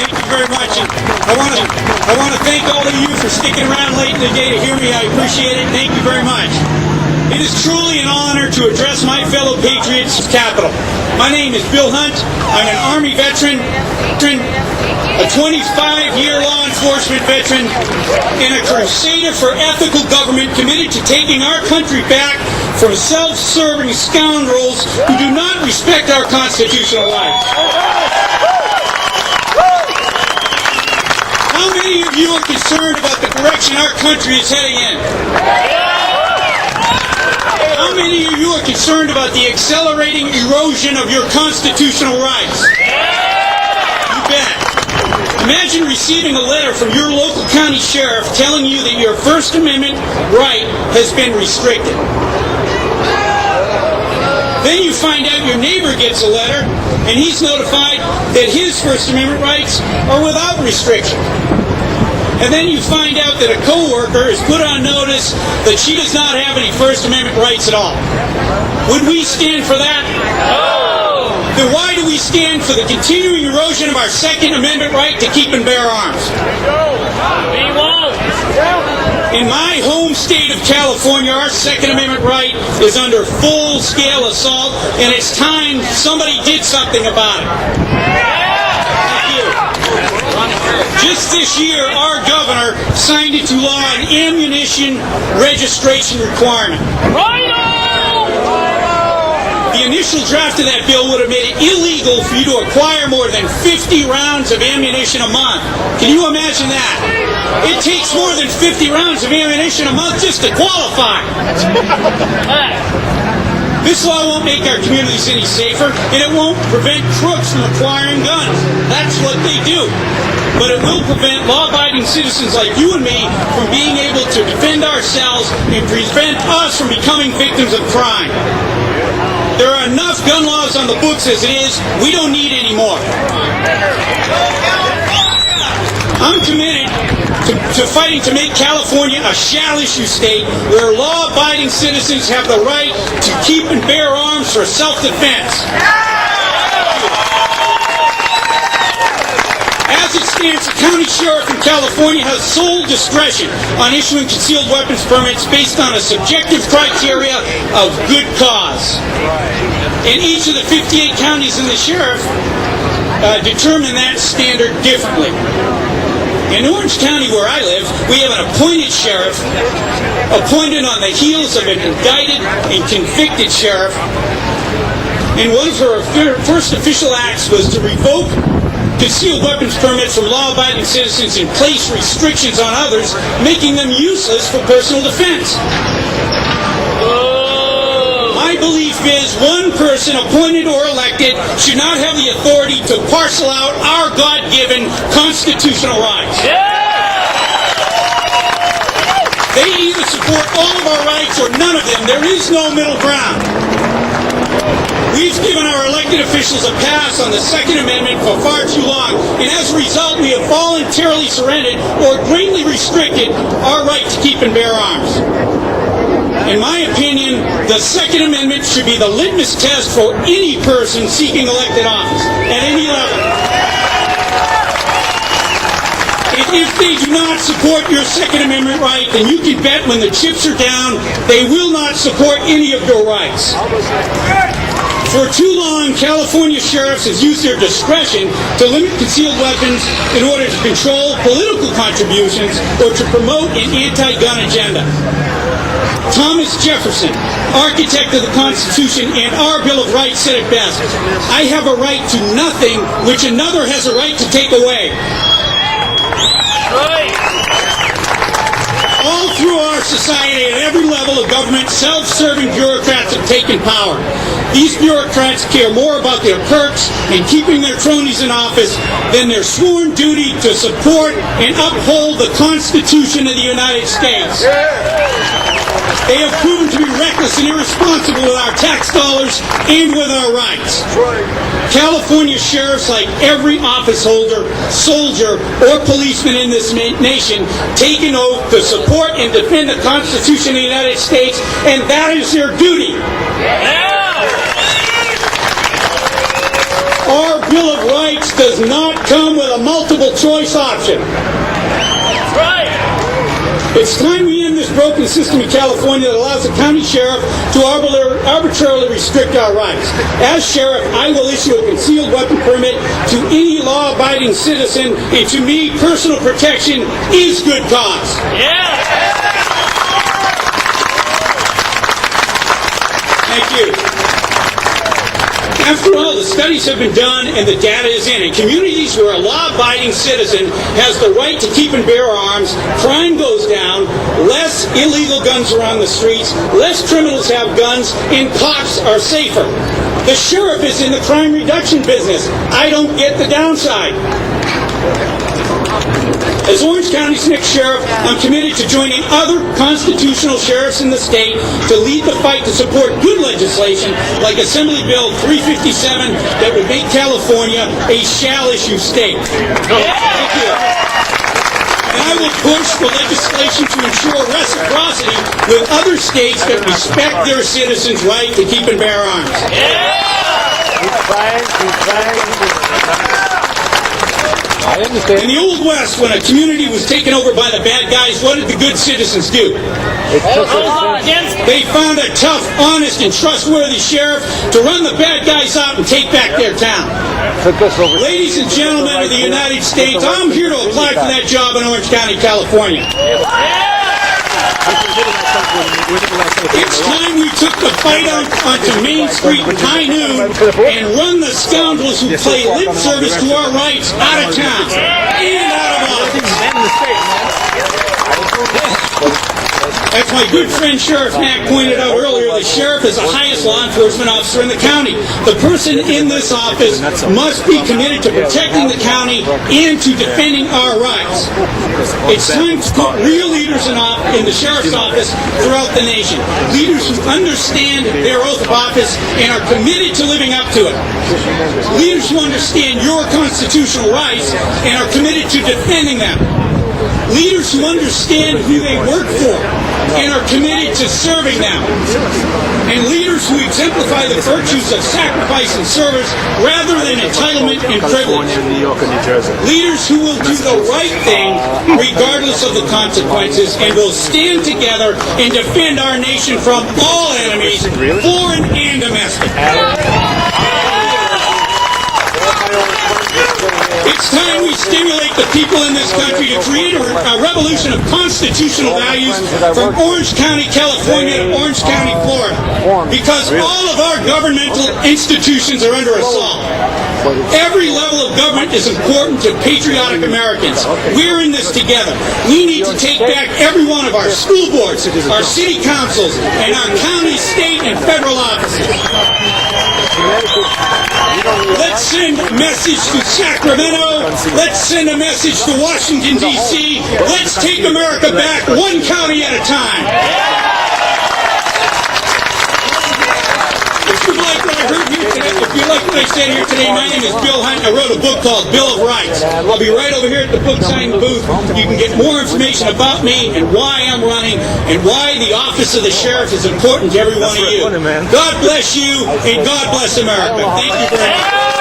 Thank you very much. And I want to thank all of you for sticking around late in the day to hear me. I appreciate it. Thank you very much. It is truly an honor to address my fellow patriots at Capitol. My name is Bill Hunt. I'm an Army veteran, a 25-year law enforcement veteran, and a crusader for ethical government committed to taking our country back from self-serving scoundrels who do not respect our constitutional rights. How many of you are concerned about the direction our country is heading in? How many of you are concerned about the accelerating erosion of your constitutional rights? You bet. Imagine receiving a letter from your local county sheriff telling you that your First Amendment right has been restricted. Then you find out your neighbor gets a letter and he's notified that his First Amendment rights are without restriction. And then you find out that a coworker is put on notice that she does not have any First Amendment rights at all. Would we stand for that? No! Then why do we stand for the continuing erosion of our Second Amendment right to keep and bear arms? We won't! In my home state of California, our Second Amendment right is under full-scale assault, and it's time somebody did something about it. Thank you. Just this year, our governor signed into law an ammunition registration requirement. The initial draft of that bill would have made it illegal for you to acquire more than 50 rounds of ammunition a month. Can you imagine that? It takes more than 50 rounds of ammunition a month just to qualify. This law won't make our communities any safer, and it won't prevent crooks from acquiring guns. That's what they do. But it will prevent law-abiding citizens like you and me from being able to defend ourselves and prevent us from becoming victims of crime. There are enough gun laws on the books as it is. We don't need any more. I'm committed to fighting to make California a shall-issue state where law-abiding citizens have the right to keep and bear arms for self-defense. As it stands, the county sheriff in California has sole discretion on issuing concealed weapons permits based on a subjective criteria of good cause. And each of the 58 counties in the sheriff determine that standard differently. In Orange County, where I live, we have an appointed sheriff, appointed on the heels of an indicted and convicted sheriff. And one of her first official acts was to revoke concealed weapons permits from law-abiding citizens and place restrictions on others, making them useless for personal defense. My belief is one person, appointed or elected, should not have the authority to parcel out our God-given constitutional rights. They either support all of our rights or none of them. There is no middle ground. We've given our elected officials a pass on the Second Amendment for far too long, and as a result, we have voluntarily surrendered or greatly restricted our right to keep and bear arms. In my opinion, the Second Amendment should be the litmus test for any person seeking elected office at any level. If they do not support your Second Amendment right, then you can bet when the chips are down, they will not support any of your rights. For too long, California sheriffs have used their discretion to limit concealed weapons in order to control political contributions or to promote an anti-gun agenda. Thomas Jefferson, architect of the Constitution and our Bill of Rights, said it best: "I have a right to nothing which another has a right to take away." All through our society, at every level of government, self-serving bureaucrats have taken power. These bureaucrats care more about their perks and keeping their cronies in office than their sworn duty to support and uphold the Constitution of the United States. They have proven to be reckless and irresponsible with our tax dollars and with our rights. California sheriffs, like every office holder, soldier, or policeman in this nation, take an oath to support and defend the Constitution of the United States, and that is their duty. Our Bill of Rights does not come with a multiple choice option. That's right. It's time we end this broken system in California that allows the county sheriff to arbitrarily restrict our rights. As sheriff, I will issue a concealed weapon permit to any law-abiding citizen, and to me, personal protection is good cause. Yeah. Thank you. After all, the studies have been done and the data is in. In communities where a law-abiding citizen has the right to keep and bear arms, crime goes down, less illegal guns are on the streets, less criminals have guns, and cops are safer. The sheriff is in the crime reduction business. I don't get the downside. As Orange County's next sheriff, I'm committed to joining other constitutional sheriffs in the state to lead the fight to support good legislation like Assembly Bill 357 that would make California a shall-issue state. Thank you. And I will push for legislation to ensure reciprocity with other states that respect their citizens' right to keep and bear arms. In the Old West, when a community was taken over by the bad guys, what did the good citizens do? They found a tough, honest, and trustworthy sheriff to run the bad guys out and take back their town. Ladies and gentlemen of the United States, I'm here to apply for that job in Orange County, California. It's time we took the fight onto Main Street in high noon and run the scoundrels who play lip service to our rights out of town and out of office. As my good friend Sheriff Mack pointed out earlier, the sheriff is the highest law enforcement officer in the county. The person in this office must be committed to protecting the county and to defending our rights. It's time to put real leaders in the sheriff's office throughout the nation. Leaders who understand their oath of office and are committed to living up to it. Leaders who understand your constitutional rights and are committed to defending them. Leaders who understand who they work for and are committed to serving them. And leaders who exemplify the virtues of sacrifice and service rather than entitlement and privilege. Leaders who will do the right thing regardless of the consequences and will stand together and defend our nation from all enemies, foreign and domestic. It's time we stimulate the people in this country to create a revolution of constitutional values from Orange County, California to Orange County, Florida. Because all of our governmental institutions are under assault. Every level of government is important to patriotic Americans. We're in this together. We need to take back every one of our school boards, our city councils, and our county, state, and federal offices. Let's send a message to Sacramento. Let's send a message to Washington, D.C. Let's take America back one county at a time. If you like what I heard here today, if you like what I said here today, my name is Bill Hunt. I wrote a book called Bill of Rights. I'll be right over here at the book signing booth. You can get more information about me and why I'm running and why the office of the sheriff is important to every one of you. God bless you and God bless America. Thank you very much.